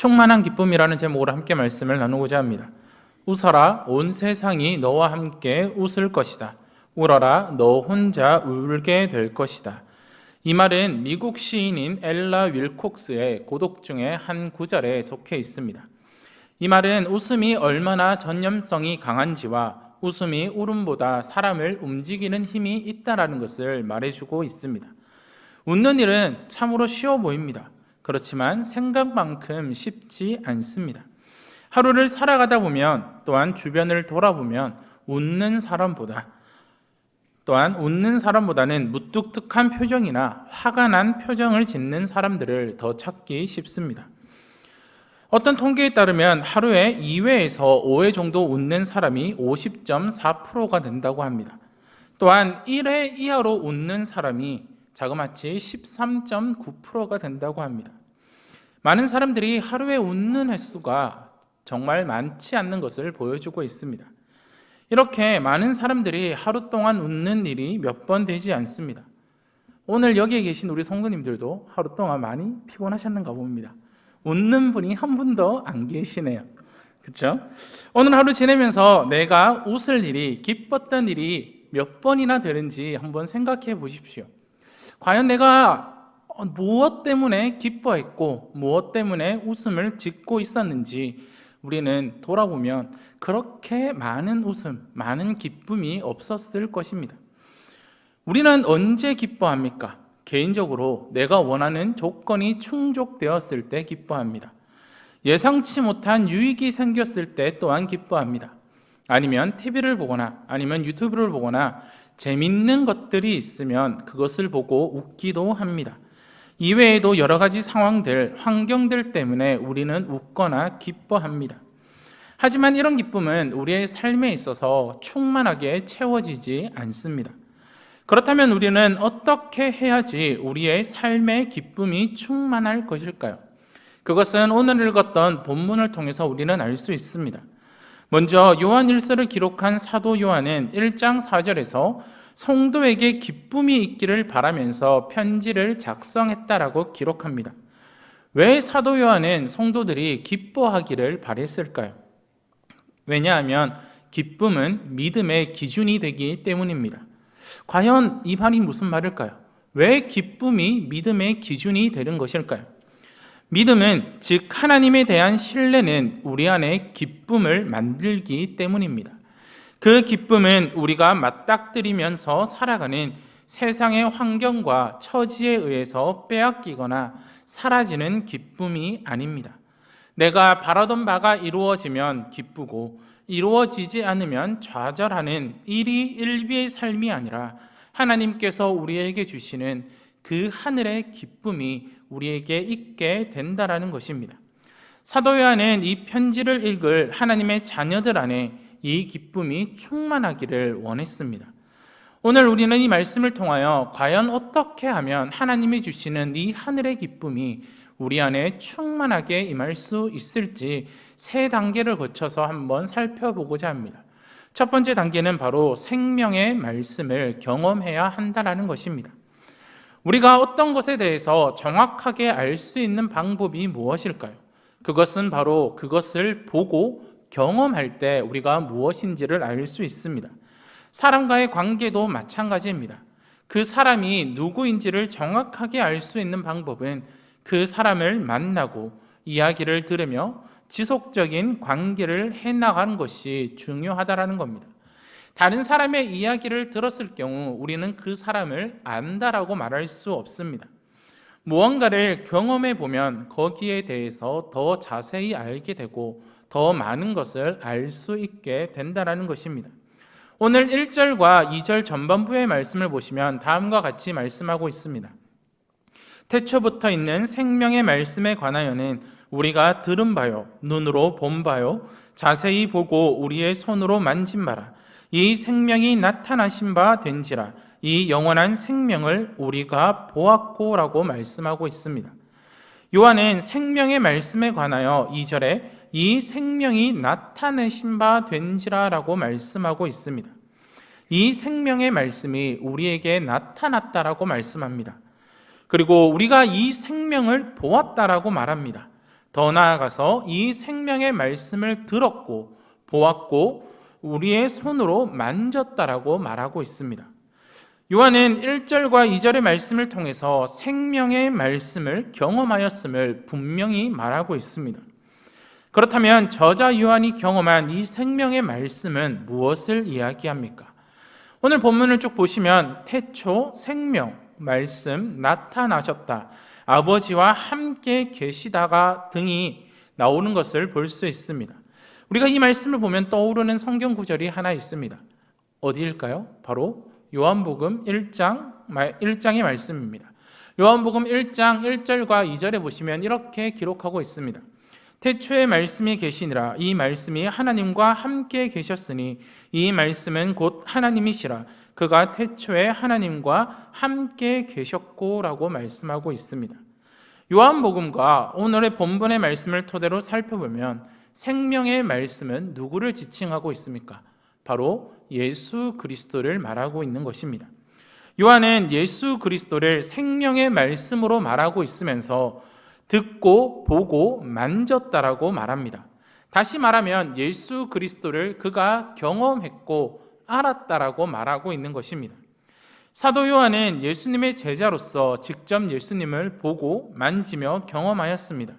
충만한 기쁨이라는 제목으로 함께 말씀을 나누고자 합니다. 웃어라, 온 세상이 너와 함께 웃을 것이다. 울어라, 너 혼자 울게 될 것이다. 이 말은 미국 시인인 엘라 윌콕스의 고독 중에 한 구절에 속해 있습니다. 이 말은 웃음이 얼마나 전염성이 강한지와 웃음이 울음보다 사람을 움직이는 힘이 있다는 것을 말해주고 있습니다. 웃는 일은 참으로 쉬워 보입니다. 그렇지만 생각만큼 쉽지 않습니다. 하루를 살아가다 보면, 또한 주변을 돌아보면 웃는 사람보다는 무뚝뚝한 표정이나 화가 난 표정을 짓는 사람들을 더 찾기 쉽습니다. 어떤 통계에 따르면 하루에 2회에서 5회 정도 웃는 사람이 50.4%가 된다고 합니다. 또한 1회 이하로 웃는 사람이 자그마치 13.9%가 된다고 합니다. 많은 사람들이 하루에 웃는 횟수가 정말 많지 않는 것을 보여주고 있습니다. 이렇게 많은 사람들이 하루 동안 웃는 일이 몇 번 되지 않습니다. 오늘 여기에 계신 우리 성도님들도 하루 동안 많이 피곤하셨는가 봅니다. 웃는 분이 한 분도 안 계시네요. 그렇죠? 오늘 하루 지내면서 내가 웃을 일이, 기뻤던 일이 몇 번이나 되는지 한번 생각해 보십시오. 과연 내가 무엇 때문에 기뻐했고 무엇 때문에 웃음을 짓고 있었는지 우리는 돌아보면 그렇게 많은 웃음, 많은 기쁨이 없었을 것입니다. 우리는 언제 기뻐합니까? 개인적으로 내가 원하는 조건이 충족되었을 때 기뻐합니다. 예상치 못한 유익이 생겼을 때 또한 기뻐합니다. 아니면 TV를 보거나 아니면 유튜브를 보거나 재밌는 것들이 있으면 그것을 보고 웃기도 합니다. 이외에도 여러 가지 상황들, 환경들 때문에 우리는 웃거나 기뻐합니다. 하지만 이런 기쁨은 우리의 삶에 있어서 충만하게 채워지지 않습니다. 그렇다면 우리는 어떻게 해야지 우리의 삶의 기쁨이 충만할 것일까요? 그것은 오늘 읽었던 본문을 통해서 우리는 알 수 있습니다. 먼저 요한 1서를 기록한 사도 요한은 1장 4절에서 성도에게 기쁨이 있기를 바라면서 편지를 작성했다라고 기록합니다. 왜 사도 요한은 성도들이 기뻐하기를 바랬을까요? 왜냐하면 기쁨은 믿음의 기준이 되기 때문입니다. 과연 이 말이 무슨 말일까요? 왜 기쁨이 믿음의 기준이 되는 것일까요? 믿음은, 즉 하나님에 대한 신뢰는 우리 안에 기쁨을 만들기 때문입니다. 그 기쁨은 우리가 맞닥뜨리면서 살아가는 세상의 환경과 처지에 의해서 빼앗기거나 사라지는 기쁨이 아닙니다. 내가 바라던 바가 이루어지면 기쁘고 이루어지지 않으면 좌절하는 일희일비의 삶이 아니라 하나님께서 우리에게 주시는 그 하늘의 기쁨이 우리에게 있게 된다라는 것입니다. 사도 요한은 이 편지를 읽을 하나님의 자녀들 안에 이 기쁨이 충만하기를 원했습니다. 오늘 우리는 이 말씀을 통하여 과연 어떻게 하면 하나님이 주시는 이 하늘의 기쁨이 우리 안에 충만하게 임할 수 있을지 세 단계를 거쳐서 한번 살펴보고자 합니다. 첫 번째 단계는 바로 생명의 말씀을 경험해야 한다는 것입니다. 우리가 어떤 것에 대해서 정확하게 알 수 있는 방법이 무엇일까요? 그것은 바로 그것을 보고 경험할 때 우리가 무엇인지를 알 수 있습니다. 사람과의 관계도 마찬가지입니다. 그 사람이 누구인지를 정확하게 알 수 있는 방법은 그 사람을 만나고 이야기를 들으며 지속적인 관계를 해나가는 것이 중요하다는 겁니다. 다른 사람의 이야기를 들었을 경우 우리는 그 사람을 안다라고 말할 수 없습니다. 무언가를 경험해 보면 거기에 대해서 더 자세히 알게 되고 더 많은 것을 알 수 있게 된다는 것입니다. 오늘 1절과 2절 전반부의 말씀을 보시면 다음과 같이 말씀하고 있습니다. 태초부터 있는 생명의 말씀에 관하여는 우리가 들은 바요, 눈으로 본 바요, 자세히 보고 우리의 손으로 만진 바라. 이 생명이 나타나신 바 된지라. 이 영원한 생명을 우리가 보았고라고 말씀하고 있습니다. 요한은 생명의 말씀에 관하여 2절에 이 생명이 나타내신 바 된지라라고 말씀하고 있습니다. 이 생명의 말씀이 우리에게 나타났다라고 말씀합니다. 그리고 우리가 이 생명을 보았다라고 말합니다. 더 나아가서 이 생명의 말씀을 들었고 보았고 우리의 손으로 만졌다라고 말하고 있습니다. 요한은 1절과 2절의 말씀을 통해서 생명의 말씀을 경험하였음을 분명히 말하고 있습니다. 그렇다면 저자 요한이 경험한 이 생명의 말씀은 무엇을 이야기합니까? 오늘 본문을 쭉 보시면 태초 생명 말씀 나타나셨다, 아버지와 함께 계시다가 등이 나오는 것을 볼 수 있습니다. 우리가 이 말씀을 보면 떠오르는 성경 구절이 하나 있습니다. 어디일까요? 바로 요한복음 1장의 말씀입니다. 요한복음 1장 1절과 2절에 보시면 이렇게 기록하고 있습니다. 태초에 말씀이 계시니라. 이 말씀이 하나님과 함께 계셨으니 이 말씀은 곧 하나님이시라. 그가 태초에 하나님과 함께 계셨고 라고 말씀하고 있습니다. 요한복음과 오늘의 본문의 말씀을 토대로 살펴보면 생명의 말씀은 누구를 지칭하고 있습니까? 바로 예수 그리스도를 말하고 있는 것입니다. 요한은 예수 그리스도를 생명의 말씀으로 말하고 있으면서 듣고 보고 만졌다라고 말합니다. 다시 말하면 예수 그리스도를 그가 경험했고 알았다라고 말하고 있는 것입니다. 사도 요한은 예수님의 제자로서 직접 예수님을 보고 만지며 경험하였습니다.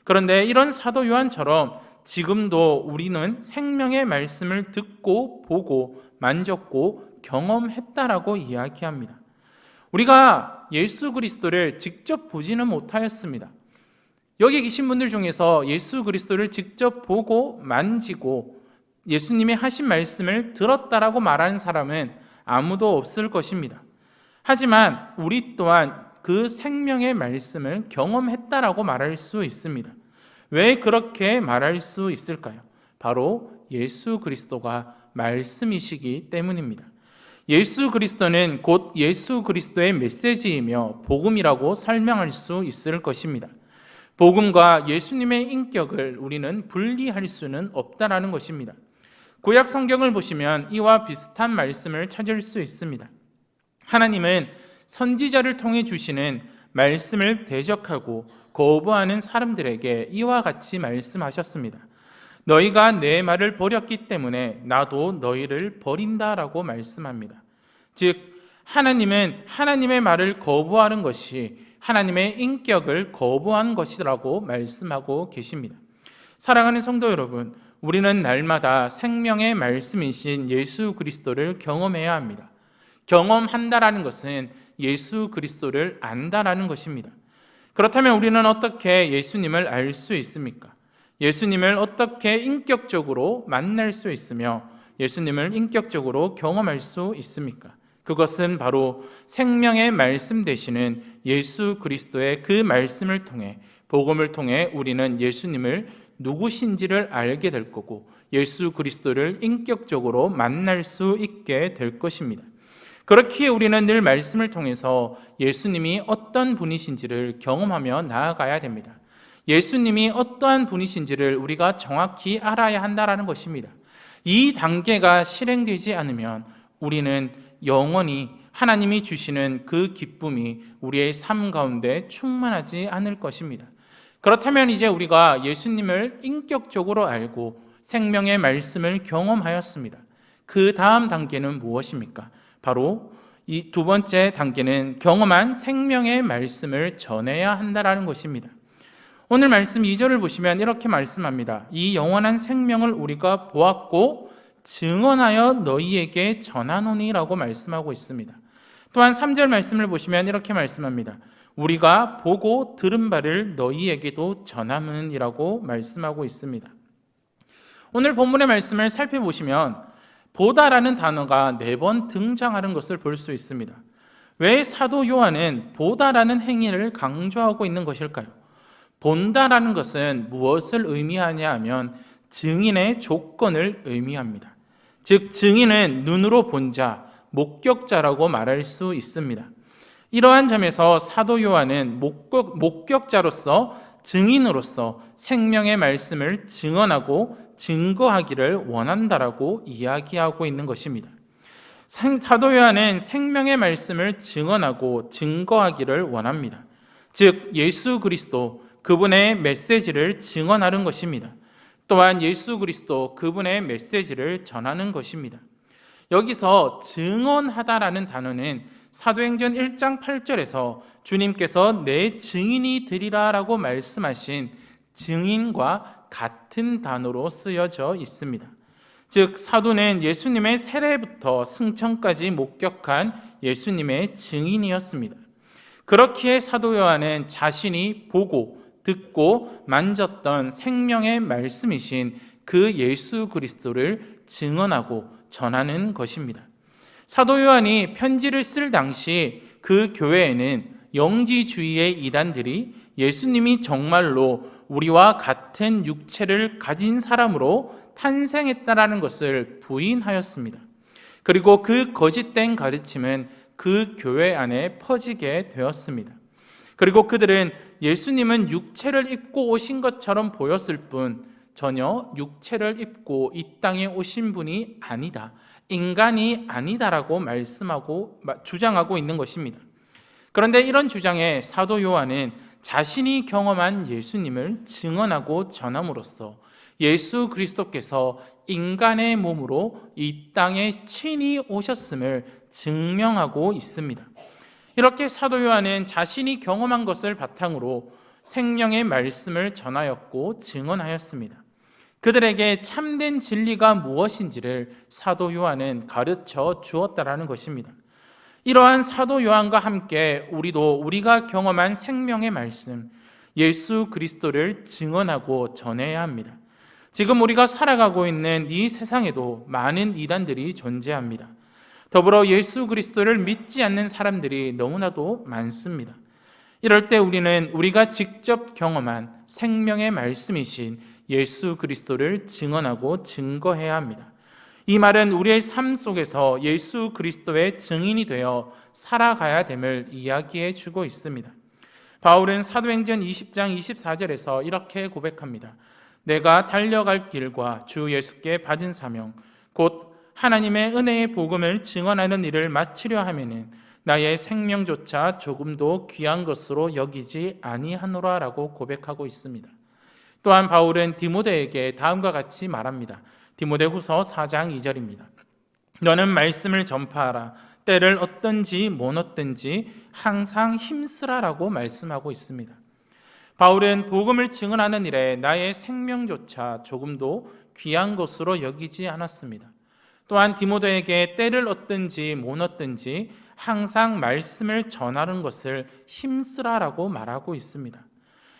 그런데 이런 사도 요한처럼 지금도 우리는 생명의 말씀을 듣고 보고 만졌고 경험했다라고 이야기합니다. 우리가 예수 그리스도를 직접 보지는 못하였습니다. 여기 계신 분들 중에서 예수 그리스도를 직접 보고 만지고 예수님이 하신 말씀을 들었다라고 말하는 사람은 아무도 없을 것입니다. 하지만 우리 또한 그 생명의 말씀을 경험했다라고 말할 수 있습니다. 왜 그렇게 말할 수 있을까요? 바로 예수 그리스도가 말씀이시기 때문입니다. 예수 그리스도는 곧 예수 그리스도의 메시지이며 복음이라고 설명할 수 있을 것입니다. 복음과 예수님의 인격을 우리는 분리할 수는 없다라는 것입니다. 구약 성경을 보시면 이와 비슷한 말씀을 찾을 수 있습니다. 하나님은 선지자를 통해 주시는 말씀을 대적하고 거부하는 사람들에게 이와 같이 말씀하셨습니다. 너희가 내 말을 버렸기 때문에 나도 너희를 버린다라고 말씀합니다. 즉 하나님은 하나님의 말을 거부하는 것이 하나님의 인격을 거부한 것이라고 말씀하고 계십니다. 사랑하는 성도 여러분, 우리는 날마다 생명의 말씀이신 예수 그리스도를 경험해야 합니다. 경험한다라는 것은 예수 그리스도를 안다라는 것입니다. 그렇다면 우리는 어떻게 예수님을 알 수 있습니까? 예수님을 어떻게 인격적으로 만날 수 있으며 예수님을 인격적으로 경험할 수 있습니까? 그것은 바로 생명의 말씀 되시는 예수 그리스도의 그 말씀을 통해 복음을 통해 우리는 예수님을 누구신지를 알게 될 거고 예수 그리스도를 인격적으로 만날 수 있게 될 것입니다. 그렇기에 우리는 늘 말씀을 통해서 예수님이 어떤 분이신지를 경험하며 나아가야 됩니다. 예수님이 어떠한 분이신지를 우리가 정확히 알아야 한다는 것입니다. 이 단계가 실행되지 않으면 우리는 영원히 하나님이 주시는 그 기쁨이 우리의 삶 가운데 충만하지 않을 것입니다. 그렇다면 이제 우리가 예수님을 인격적으로 알고 생명의 말씀을 경험하였습니다. 그 다음 단계는 무엇입니까? 바로 이 두 번째 단계는 경험한 생명의 말씀을 전해야 한다는 것입니다. 오늘 말씀 2절을 보시면 이렇게 말씀합니다. 이 영원한 생명을 우리가 보았고 증언하여 너희에게 전하노니라고 말씀하고 있습니다. 또한 3절 말씀을 보시면 이렇게 말씀합니다. 우리가 보고 들은 바를 너희에게도 전함은이라고 말씀하고 있습니다. 오늘 본문의 말씀을 살펴보시면 보다라는 단어가 4번 등장하는 것을 볼 수 있습니다. 왜 사도 요한은 보다라는 행위를 강조하고 있는 것일까요? 본다라는 것은 무엇을 의미하냐 하면 증인의 조건을 의미합니다. 즉 증인은 눈으로 본 자, 목격자라고 말할 수 있습니다. 이러한 점에서 사도 요한은 목격자로서 증인으로서 생명의 말씀을 증언하고 증거하기를 원한다라고 이야기하고 있는 것입니다. 사도 요한은 생명의 말씀을 증언하고 증거하기를 원합니다. 즉 예수 그리스도 그분의 메시지를 증언하는 것입니다. 또한 예수 그리스도 그분의 메시지를 전하는 것입니다. 여기서 증언하다라는 단어는 사도행전 1장 8절에서 주님께서 내 증인이 되리라라고 말씀하신 증인과 같은 단어로 쓰여져 있습니다. 즉 사도는 예수님의 세례부터 승천까지 목격한 예수님의 증인이었습니다. 그렇기에 사도 요한은 자신이 보고 듣고 만졌던 생명의 말씀이신 그 예수 그리스도를 증언하고 전하는 것입니다. 사도 요한이 편지를 쓸 당시 그 교회에는 영지주의의 이단들이 예수님이 정말로 우리와 같은 육체를 가진 사람으로 탄생했다라는 것을 부인하였습니다. 그리고 그 거짓된 가르침은 그 교회 안에 퍼지게 되었습니다. 그리고 그들은 예수님은 육체를 입고 오신 것처럼 보였을 뿐 전혀 육체를 입고 이 땅에 오신 분이 아니다, 인간이 아니다라고 주장하고 있는 것입니다. 그런데 이런 주장에 사도 요한은 자신이 경험한 예수님을 증언하고 전함으로써 예수 그리스도께서 인간의 몸으로 이 땅에 친히 오셨음을 증명하고 있습니다. 이렇게 사도 요한은 자신이 경험한 것을 바탕으로 생명의 말씀을 전하였고 증언하였습니다. 그들에게 참된 진리가 무엇인지를 사도 요한은 가르쳐 주었다라는 것입니다. 이러한 사도 요한과 함께 우리가 경험한 생명의 말씀, 예수 그리스도를 증언하고 전해야 합니다. 지금 우리가 살아가고 있는 이 세상에도 많은 이단들이 존재합니다. 더불어 예수 그리스도를 믿지 않는 사람들이 너무나도 많습니다. 이럴 때 우리가 직접 경험한 생명의 말씀이신 예수 그리스도를 증언하고 증거해야 합니다. 이 말은 우리의 삶 속에서 예수 그리스도의 증인이 되어 살아가야 됨을 이야기해 주고 있습니다. 바울은 사도행전 20장 24절에서 이렇게 고백합니다. 내가 달려갈 길과 주 예수께 받은 사명 곧 하나님의 은혜의 복음을 증언하는 일을 마치려 하면은 나의 생명조차 조금도 귀한 것으로 여기지 아니하노라라고 고백하고 있습니다. 또한 바울은 디모데에게 다음과 같이 말합니다. 디모데후서 4장 2절입니다. 너는 말씀을 전파하라. 때를 얻든지 못 얻든지 항상 힘쓰라라고 말씀하고 있습니다. 바울은 복음을 증언하는 일에 나의 생명조차 조금도 귀한 것으로 여기지 않았습니다. 또한 디모데에게 때를 얻든지 못 얻든지 항상 말씀을 전하는 것을 힘쓰라라고 말하고 있습니다.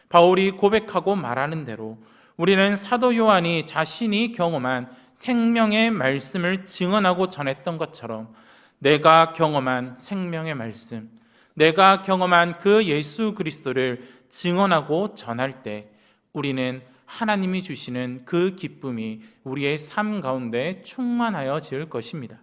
바울이 고백하고 말하는 대로 우리는 사도 요한이 자신이 경험한 생명의 말씀을 증언하고 전했던 것처럼 내가 경험한 생명의 말씀, 내가 경험한 그 예수 그리스도를 증언하고 전할 때 우리는 하나님이 주시는 그 기쁨이 우리의 삶 가운데 충만하여질 것입니다.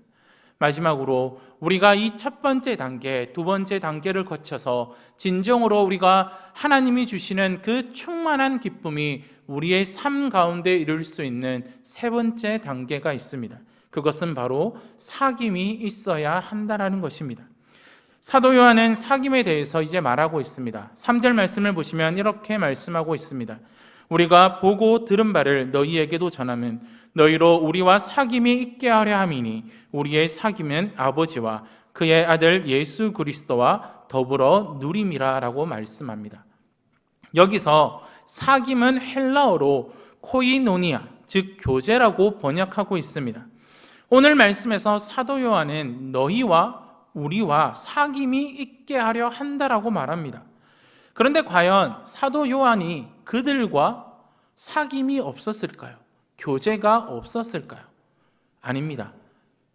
마지막으로 우리가 이 첫 번째 단계, 두 번째 단계를 거쳐서 진정으로 우리가 하나님이 주시는 그 충만한 기쁨이 우리의 삶 가운데 이룰 수 있는 세 번째 단계가 있습니다. 그것은 바로 사귐이 있어야 한다라는 것입니다. 사도 요한은 사귐에 대해서 이제 말하고 있습니다. 3절 말씀을 보시면 이렇게 말씀하고 있습니다. 우리가 보고 들은 바를 너희에게도 전하면 너희로 우리와 사귐이 있게 하려 함이니 우리의 사귐은 아버지와 그의 아들 예수 그리스도와 더불어 누림이라 라고 말씀합니다. 여기서 사귐은 헬라어로 코이노니아, 즉 교제라고 번역하고 있습니다. 오늘 말씀에서 사도 요한은 너희와 우리와 사귐이 있게 하려 한다라고 말합니다. 그런데 과연 사도 요한이 그들과 사귐이 없었을까요? 교제가 없었을까요? 아닙니다.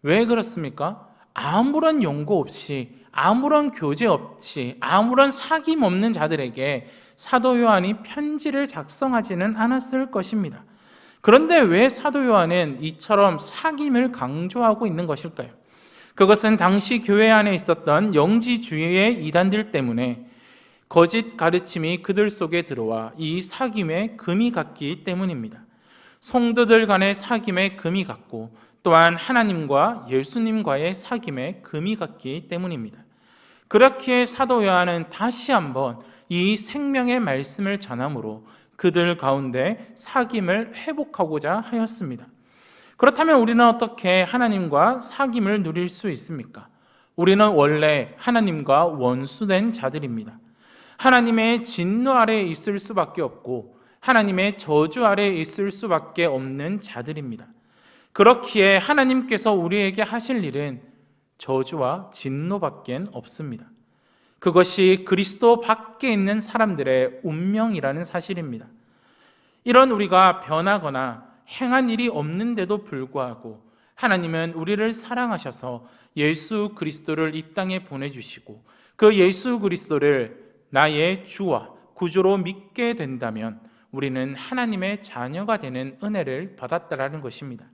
왜 그렇습니까? 아무런 연고 없이, 아무런 교제 없이, 아무런 사귐 없는 자들에게 사도 요한이 편지를 작성하지는 않았을 것입니다. 그런데 왜 사도 요한은 이처럼 사귐을 강조하고 있는 것일까요? 그것은 당시 교회 안에 있었던 영지주의의 이단들 때문에 거짓 가르침이 그들 속에 들어와 이 사귐에 금이 갔기 때문입니다. 성도들 간의 사귐에 금이 갔고 또한 하나님과 예수님과의 사귐에 금이 갔기 때문입니다. 그렇기에 사도 요한은 다시 한번 이 생명의 말씀을 전함으로 그들 가운데 사귐을 회복하고자 하였습니다. 그렇다면 우리는 어떻게 하나님과 사귐을 누릴 수 있습니까? 우리는 원래 하나님과 원수된 자들입니다. 하나님의 진노 아래에 있을 수밖에 없고 하나님의 저주 아래에 있을 수밖에 없는 자들입니다. 그렇기에 하나님께서 우리에게 하실 일은 저주와 진노밖에 없습니다. 그것이 그리스도 밖에 있는 사람들의 운명이라는 사실입니다. 이런 우리가 변하거나 행한 일이 없는데도 불구하고 하나님은 우리를 사랑하셔서 예수 그리스도를 이 땅에 보내주시고 그 예수 그리스도를 나의 주와 구주로 믿게 된다면 우리는 하나님의 자녀가 되는 은혜를 받았다라는 것입니다.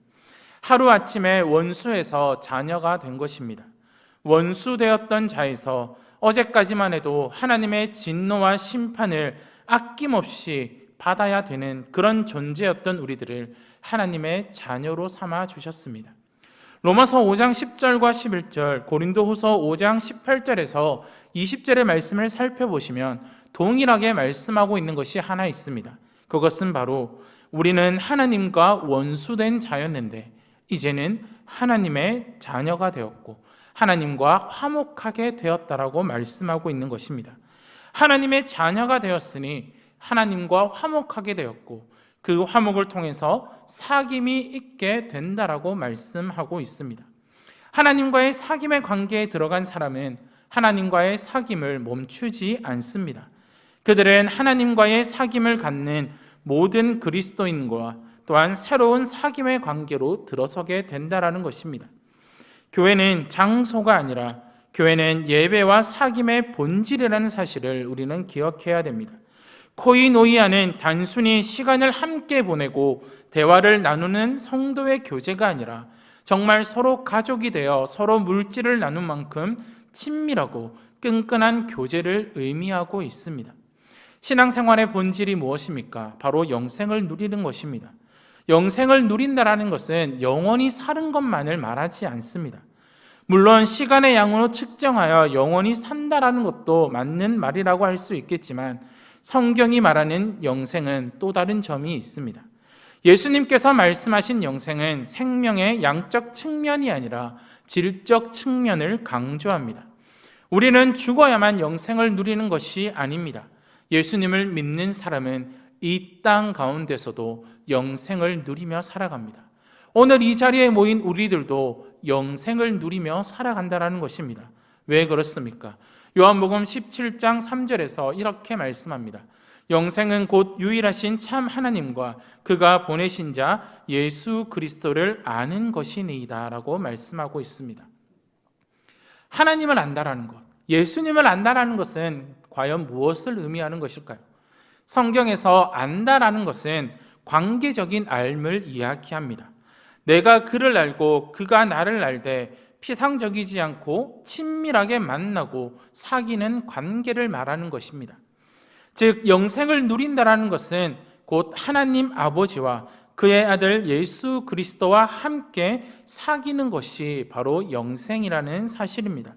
하루아침에 원수에서 자녀가 된 것입니다. 원수 되었던 자에서 어제까지만 해도 하나님의 진노와 심판을 아낌없이 받아야 되는 그런 존재였던 우리들을 하나님의 자녀로 삼아 주셨습니다. 로마서 5장 10절과 11절, 고린도후서 5장 18절에서 20절의 말씀을 살펴보시면 동일하게 말씀하고 있는 것이 하나 있습니다. 그것은 바로 우리는 하나님과 원수된 자였는데 이제는 하나님의 자녀가 되었고 하나님과 화목하게 되었다라고 말씀하고 있는 것입니다. 하나님의 자녀가 되었으니 하나님과 화목하게 되었고 그 화목을 통해서 사귐이 있게 된다라고 말씀하고 있습니다. 하나님과의 사귐의 관계에 들어간 사람은 하나님과의 사귐을 멈추지 않습니다. 그들은 하나님과의 사귐을 갖는 모든 그리스도인과 또한 새로운 사귐의 관계로 들어서게 된다라는 것입니다. 교회는 장소가 아니라 교회는 예배와 사귐의 본질이라는 사실을 우리는 기억해야 됩니다. 코이노이아는 단순히 시간을 함께 보내고 대화를 나누는 성도의 교제가 아니라 정말 서로 가족이 되어 서로 물질을 나눈 만큼 친밀하고 끈끈한 교제를 의미하고 있습니다. 신앙생활의 본질이 무엇입니까? 바로 영생을 누리는 것입니다. 영생을 누린다라는 것은 영원히 사는 것만을 말하지 않습니다. 물론 시간의 양으로 측정하여 영원히 산다라는 것도 맞는 말이라고 할 수 있겠지만 성경이 말하는 영생은 또 다른 점이 있습니다. 예수님께서 말씀하신 영생은 생명의 양적 측면이 아니라 질적 측면을 강조합니다. 우리는 죽어야만 영생을 누리는 것이 아닙니다. 예수님을 믿는 사람은 이 땅 가운데서도 영생을 누리며 살아갑니다. 오늘 이 자리에 모인 우리들도 영생을 누리며 살아간다는 것입니다. 왜 그렇습니까? 요한복음 17장 3절에서 이렇게 말씀합니다. 영생은 곧 유일하신 참 하나님과 그가 보내신 자 예수 그리스도를 아는 것이니이다 라고 말씀하고 있습니다. 하나님을 안다라는 것, 예수님을 안다라는 것은 과연 무엇을 의미하는 것일까요? 성경에서 안다라는 것은 관계적인 알을 이야기합니다. 내가 그를 알고 그가 나를 알되 피상적이지 않고 친밀하게 만나고 사귀는 관계를 말하는 것입니다. 즉 영생을 누린다라는 것은 곧 하나님 아버지와 그의 아들 예수 그리스도와 함께 사귀는 것이 바로 영생이라는 사실입니다.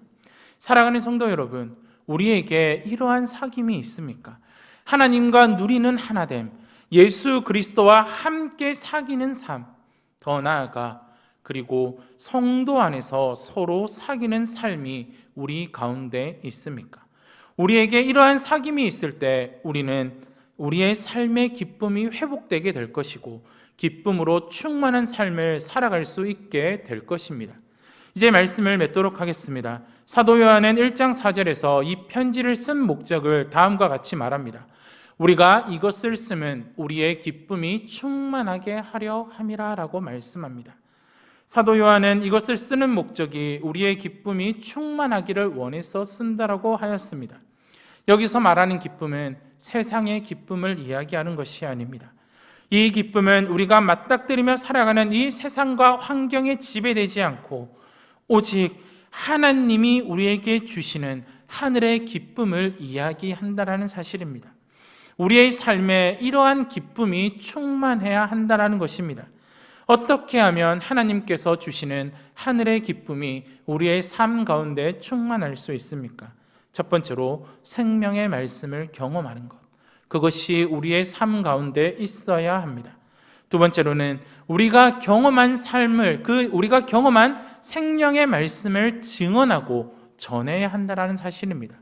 사랑하는 성도 여러분, 우리에게 이러한 사귐이 있습니까? 하나님과 누리는 하나됨, 예수 그리스도와 함께 사귀는 삶, 더 나아가 그리고 성도 안에서 서로 사귀는 삶이 우리 가운데 있습니까? 우리에게 이러한 사귐이 있을 때 우리는 우리의 삶의 기쁨이 회복되게 될 것이고 기쁨으로 충만한 삶을 살아갈 수 있게 될 것입니다. 이제 말씀을 맺도록 하겠습니다. 사도 요한은 1장 4절에서 이 편지를 쓴 목적을 다음과 같이 말합니다. 우리가 이것을 쓰면 우리의 기쁨이 충만하게 하려 함이라 라고 말씀합니다. 사도 요한은 이것을 쓰는 목적이 우리의 기쁨이 충만하기를 원해서 쓴다라고 하였습니다. 여기서 말하는 기쁨은 세상의 기쁨을 이야기하는 것이 아닙니다. 이 기쁨은 우리가 맞닥뜨리며 살아가는 이 세상과 환경에 지배되지 않고 오직 하나님이 우리에게 주시는 하늘의 기쁨을 이야기한다라는 사실입니다. 우리의 삶에 이러한 기쁨이 충만해야 한다라는 것입니다. 어떻게 하면 하나님께서 주시는 하늘의 기쁨이 우리의 삶 가운데 충만할 수 있습니까? 첫 번째로 생명의 말씀을 경험하는 것. 그것이 우리의 삶 가운데 있어야 합니다. 두 번째로는 우리가 경험한 삶을, 우리가 경험한 생명의 말씀을 증언하고 전해야 한다는 사실입니다.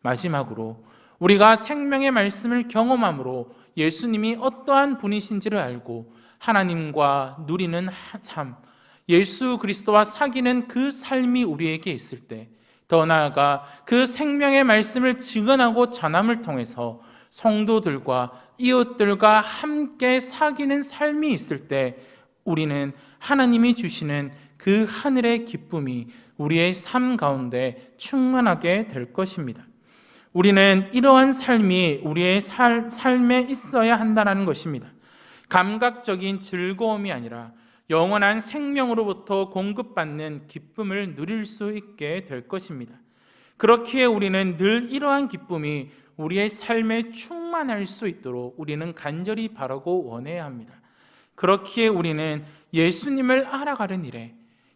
마지막으로 우리가 생명의 말씀을 경험함으로 예수님이 어떠한 분이신지를 알고 하나님과 누리는 삶, 예수 그리스도와 사귀는 그 삶이 우리에게 있을 때, 더 나아가 그 생명의 말씀을 증언하고 전함을 통해서 성도들과 이웃들과 함께 사귀는 삶이 있을 때 우리는 하나님이 주시는 그 하늘의 기쁨이 우리의 삶 가운데 충만하게 될 것입니다. 우리는 이러한 삶이 우리의 삶에 있어야 한다는 것입니다. 감각적인 즐거움이 아니라 영원한 생명으로부터 공급받는 기쁨을 누릴 수 있게 될 것입니다. 그렇기에 우리는 늘 이러한 기쁨이 우리의 삶에 충만할 수 있도록 우리는 간절히 바라고 원해야 합니다. 그렇기에 우리는 예수님을 알아가는 일에,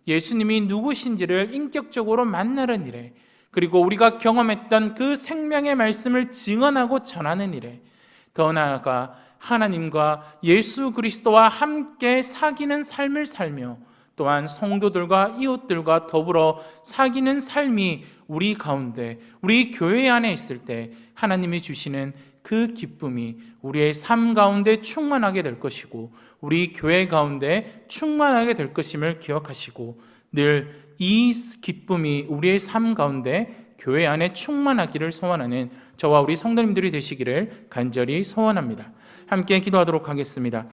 예수님이 누구신지를 인격적으로 만나는 일에, 그리고 우리가 경험했던 그 생명의 말씀을 증언하고 전하는 일에, 더 나아가 하나님과 예수 그리스도와 함께 사귀는 삶을 살며 또한 성도들과 이웃들과 더불어 사귀는 삶이 우리 가운데, 우리 교회 안에 있을 때 하나님이 주시는 그 기쁨이 우리의 삶 가운데 충만하게 될 것이고 우리 교회 가운데 충만하게 될 것임을 기억하시고 늘 이 기쁨이 우리의 삶 가운데 교회 안에 충만하기를 소원하는 저와 우리 성도님들이 되시기를 간절히 소원합니다. 함께 기도하도록 하겠습니다.